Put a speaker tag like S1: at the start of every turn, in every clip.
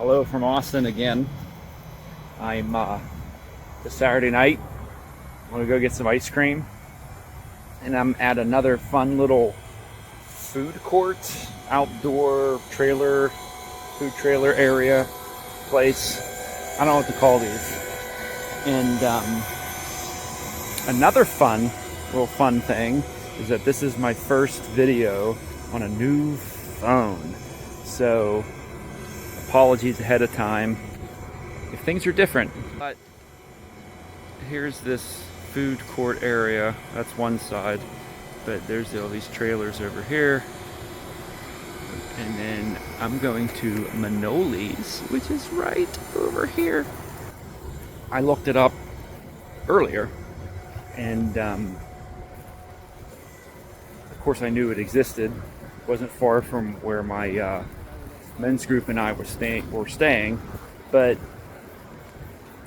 S1: Hello from Austin again. I'm It's Saturday night. I'm gonna go get some ice cream, and I'm at another fun little food court, outdoor trailer, food trailer area place. I don't know what to call these. And another little fun thing is that this is my first video on a new phone. So apologies ahead of time if things are different. But here's this food court area. That's one side, but there's all these trailers over here. And then I'm going to Manolis, which is right over here. I looked it up earlier, and of course I knew it existed. It wasn't far from where my men's group and I were staying, but it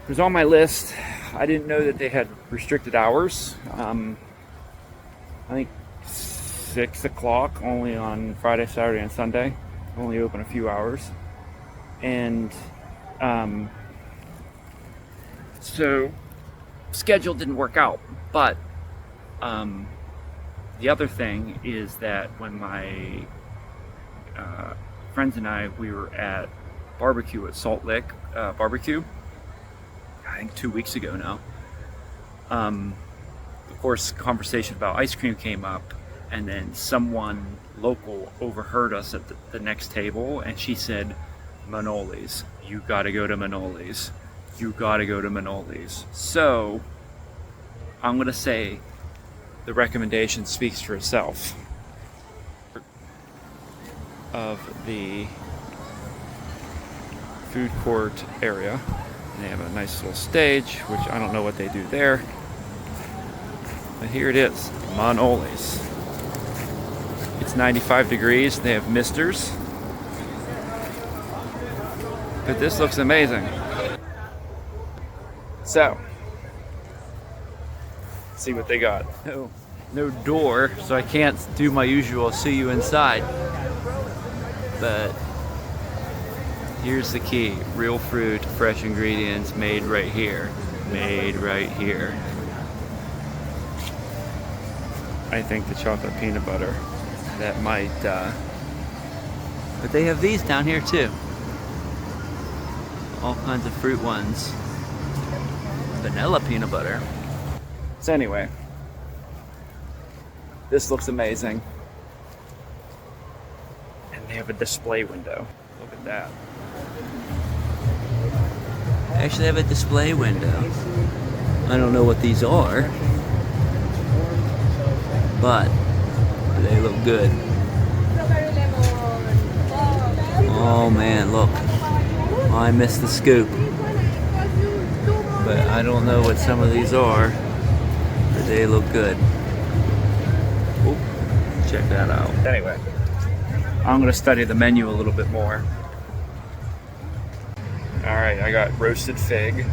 S1: was on my list. I didn't know that they had restricted hours. I think 6 o'clock only on Friday, Saturday, and Sunday. Only open a few hours. And so schedule didn't work out. But the other thing is that when my friends and we were at barbecue at Salt Lick Barbecue, I think 2 weeks ago now. Of course, conversation about ice cream came up, and then someone local overheard us at the next table, and she said, "Manolis, you gotta go to Manolis. You gotta go to Manolis." So I'm gonna say the recommendation speaks for itself. Of the food court area. They have a nice little stage, which I don't know what they do there. But here it is, Manolis. It's 95 degrees. They have misters. But this looks amazing. So, let's see what they got. No door, so I can't do my usual see you inside. But here's the key: real fruit, fresh ingredients, made right here. Made right here. I think the chocolate peanut butter, that might, but they have these down here too. All kinds of fruit ones. Vanilla peanut butter. So anyway, this looks amazing. And they have a display window. Look at that. They actually have a display window. I don't know what these are, but they look good. Oh man, look. I missed the scoop. But I don't know what some of these are, but they look good. Oop, check that out. Anyway, I'm gonna study the menu a little bit more. Alright, I got roasted fig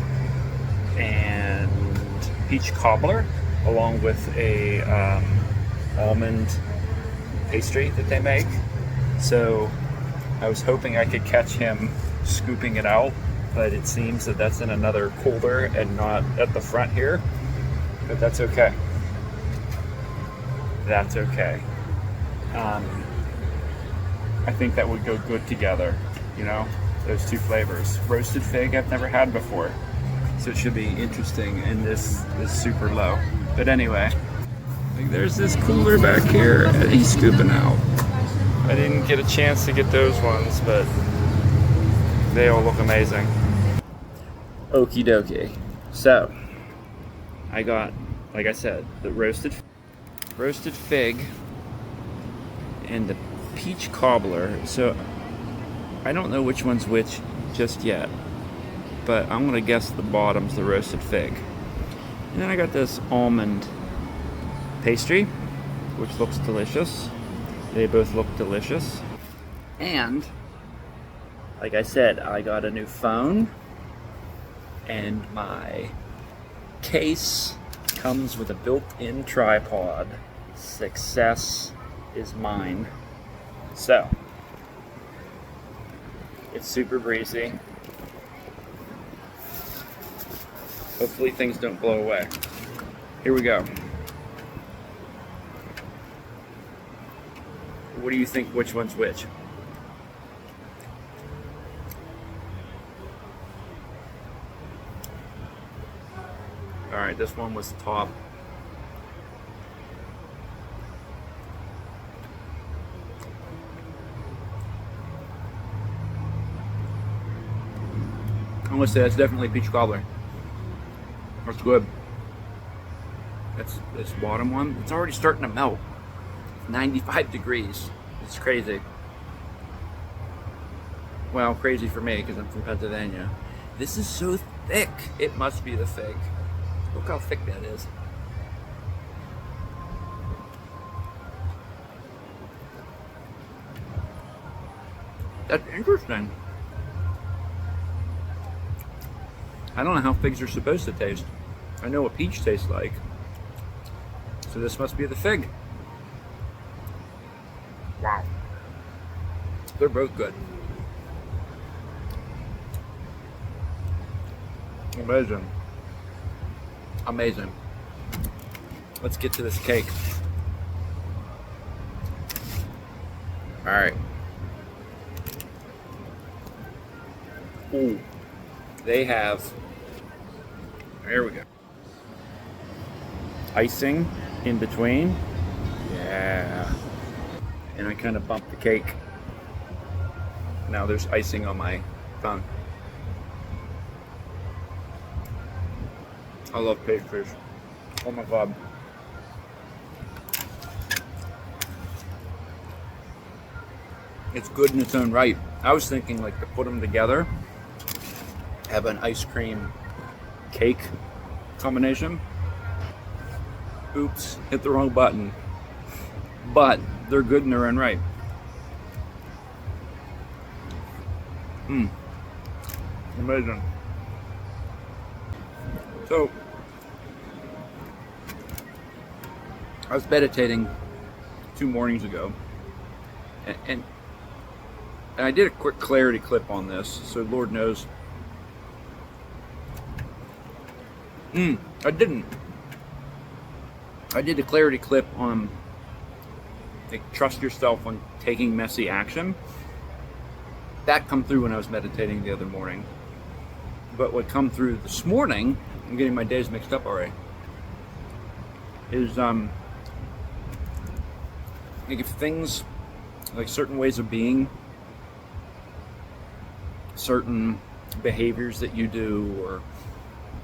S1: and peach cobbler, along with a almond pastry that they make. So I was hoping I could catch him scooping it out, but it seems that that's in another cooler and not at the front here. But that's okay. That's okay. I think that would go good together, you know? Those two flavors. Roasted fig I've never had before, so it should be interesting, and this is super low. But anyway, like, there's this cooler back here and he's scooping out. I didn't get a chance to get those ones, but they all look amazing. Okie dokie. So I got, like I said, the roasted fig and the peach cobbler. So I don't know which one's which just yet, but I'm gonna guess the bottom's the roasted fig. And then I got this almond pastry, which looks delicious. They both look delicious. And like I said, I got a new phone, and my case comes with a built-in tripod. Success is mine. So It's super breezy. Hopefully things don't blow away. Here we go. What do you think, which one's which? All right, this one was top. I'm gonna say that's definitely peach cobbler. That's good. That's this bottom one. It's already starting to melt. It's 95 degrees. It's crazy. Well, crazy for me because I'm from Pennsylvania. This is so thick. It must be the fig. Look how thick that is. That's interesting. I don't know how figs are supposed to taste. I know what peach tastes like. So this must be the fig. Wow. They're both good. Amazing. Amazing. Let's get to this cake. All right. Ooh. They have, there we go. Icing in between. Yeah. And I kind of bumped the cake. Now there's icing on my tongue. I love pastries. Oh my God. It's good in its own right. I was thinking like to put them together, have an ice cream cake combination. Oops, hit the wrong button. But they're good in their own right. Amazing. So, I was meditating 2 mornings ago, and I did a quick clarity clip on this, so Lord knows. I didn't. I did a clarity clip on like, trust yourself when taking messy action. That come through when I was meditating the other morning. But what come through this morning, I'm getting my days mixed up already, is like if things, like certain ways of being, certain behaviors that you do, or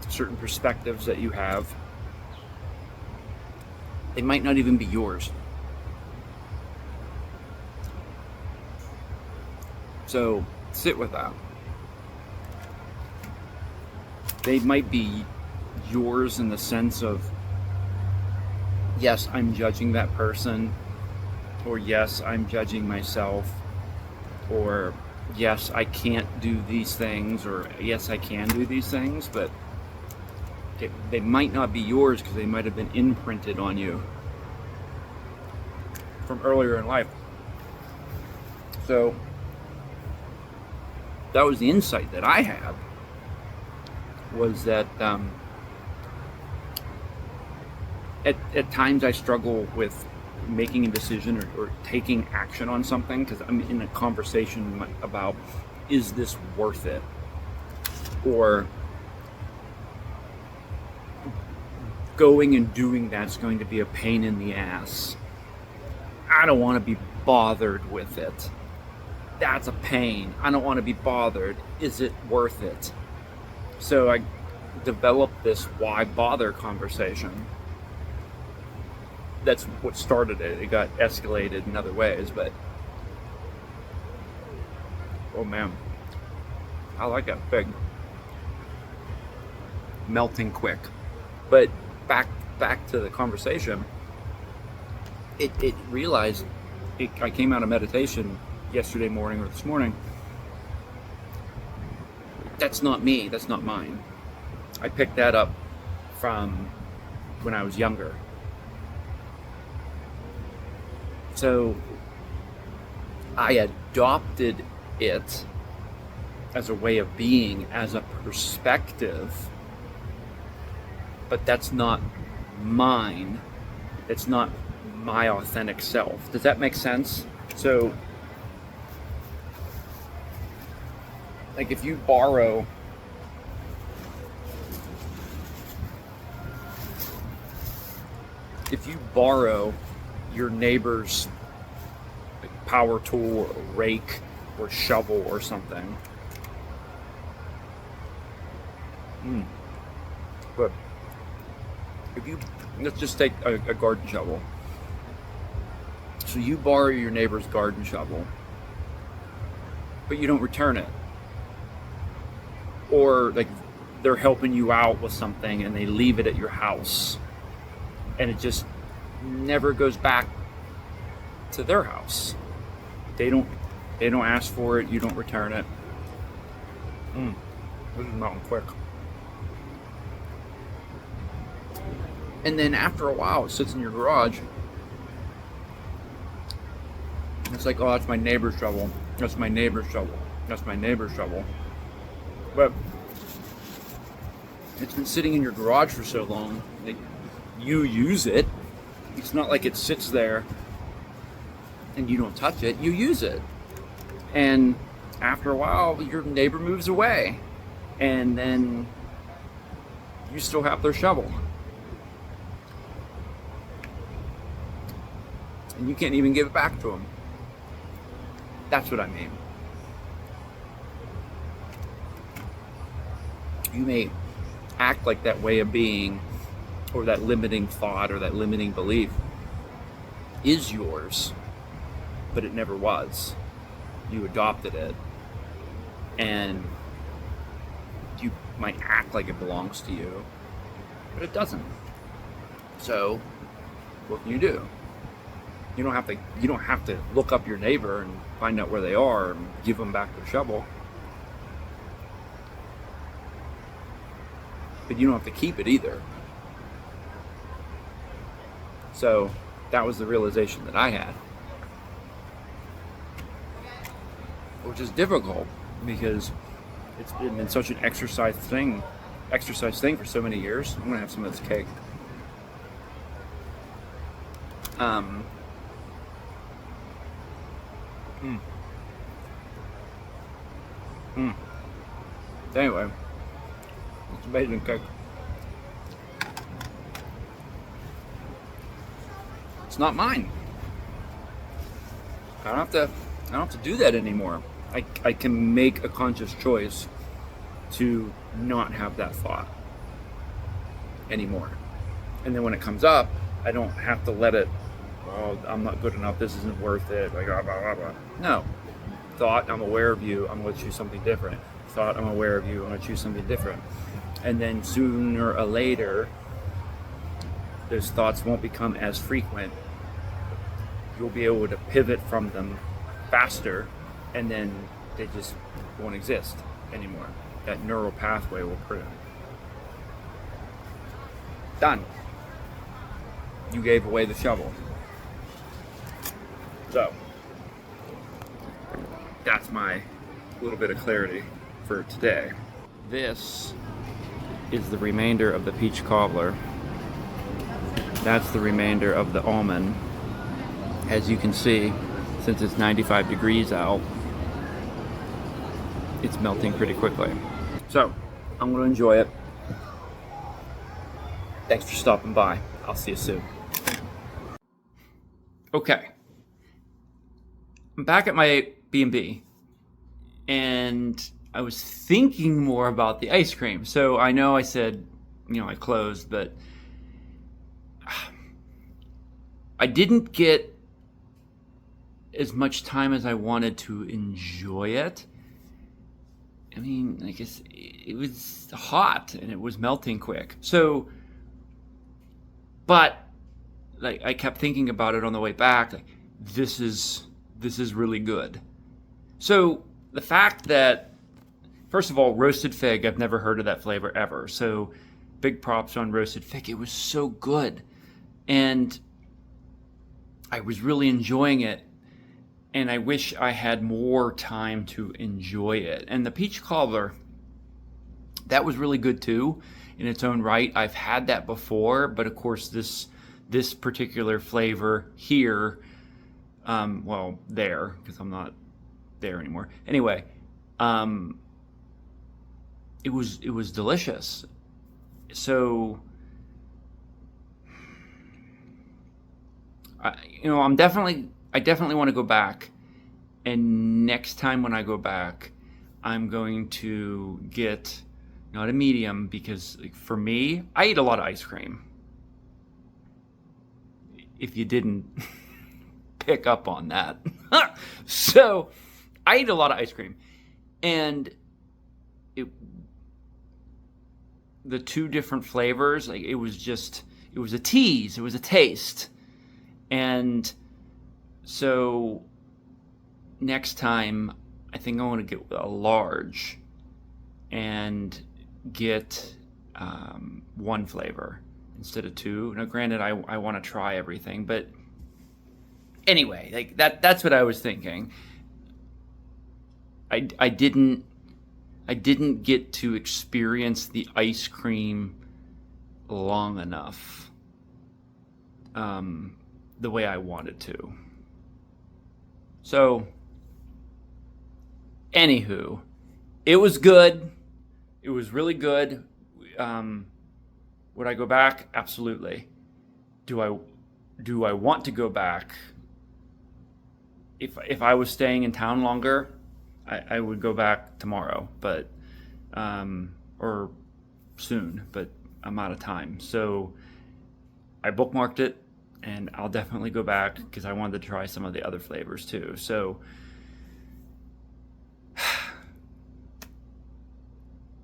S1: certain perspectives that you have, they might not even be yours. So sit with that. They might be yours in the sense of, yes, I'm judging that person, or yes, I'm judging myself, or yes, I can't do these things, or yes, I can do these things, but they might not be yours because they might have been imprinted on you from earlier in life. So that was the insight that I had, was that at times I struggle with making a decision or taking action on something because I'm in a conversation about, is this worth it? Or going and doing that's going to be a pain in the ass. I don't want to be bothered with it. That's a pain. I don't want to be bothered. Is it worth it? So I developed this why bother conversation. That's what started it. It got escalated in other ways, but oh man, I like that fig. Melting quick. But back to the conversation. It realized I came out of meditation yesterday morning or this morning. That's not me. That's not mine. I picked that up from when I was younger. So I adopted it as a way of being, as a perspective, but that's not mine. It's not my authentic self. Does that make sense? So, like if you borrow your neighbor's power tool or rake or shovel or something, but if you, let's just take a garden shovel. So you borrow your neighbor's garden shovel, but you don't return it. Or like they're helping you out with something and they leave it at your house and it just never goes back to their house. They don't ask for it, you don't return it. This is melting quick. And then after a while, it sits in your garage. It's like, oh, that's my neighbor's shovel. That's my neighbor's shovel. That's my neighbor's shovel. But it's been sitting in your garage for so long that you use it. It's not like it sits there and you don't touch it. You use it. And after a while, your neighbor moves away. And then you still have their shovel. And you can't even give it back to them. That's what I mean. You may act like that way of being, or that limiting thought, or that limiting belief is yours, but it never was. You adopted it, and you might act like it belongs to you, but it doesn't. So, what can you do? You don't have to look up your neighbor and find out where they are and give them back their shovel. But you don't have to keep it either. So that was the realization that I had, which is difficult because it's been such an exercise thing for so many years. I'm gonna have some of this cake. Anyway, it's amazing cake. It's not mine. I don't have to do that anymore. I can make a conscious choice to not have that thought anymore. And then when it comes up, I don't have to let it, oh, I'm not good enough, this isn't worth it, like blah, blah, blah, blah. No. Thought, I'm aware of you, I'm going to choose something different. Thought, I'm aware of you, I'm going to choose something different. And then sooner or later, those thoughts won't become as frequent. You'll be able to pivot from them faster, and then they just won't exist anymore. That neural pathway will prune. Done. You gave away the shovel. So, that's my little bit of clarity for today. This is the remainder of the peach cobbler. That's the remainder of the almond. As you can see, since it's 95 degrees out, it's melting pretty quickly. So, I'm going to enjoy it. Thanks for stopping by. I'll see you soon. Okay. I'm back at my B&B, and I was thinking more about the ice cream. So I know I said, I closed, but I didn't get as much time as I wanted to enjoy it. I mean, I guess it was hot and it was melting quick. So, but like I kept thinking about it on the way back. Like, this is really good. So the fact that, first of all, roasted fig, I've never heard of that flavor ever. So big props on roasted fig. It was so good, and I was really enjoying it. and I wish I had more time to enjoy it. And the peach cobbler, that was really good too in its own right. I've had that before, but of course this particular flavor here, well, there, because I'm not there anymore. Anyway, it was delicious. So, I definitely want to go back. And next time when I go back, I'm going to get not a medium, because like, for me, I eat a lot of ice cream. If you didn't pick up on that. So I eat a lot of ice cream. And the two different flavors, like it was a tease, it was a taste. And so next time, I think I want to get a large and get one flavor instead of two. Now, granted, I want to try everything, but anyway, like that's what I was thinking. I didn't get to experience the ice cream long enough, the way I wanted to. So, anywho, it was good. It was really good. Would I go back? Absolutely. Do I want to go back? If I was staying in town longer, I would go back tomorrow, but or soon, but I'm out of time. So I bookmarked it, and I'll definitely go back because I wanted to try some of the other flavors too. So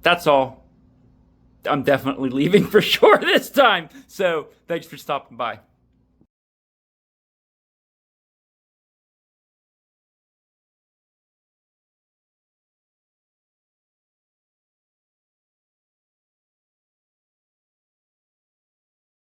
S1: that's all. I'm definitely leaving for sure this time. So thanks for stopping by.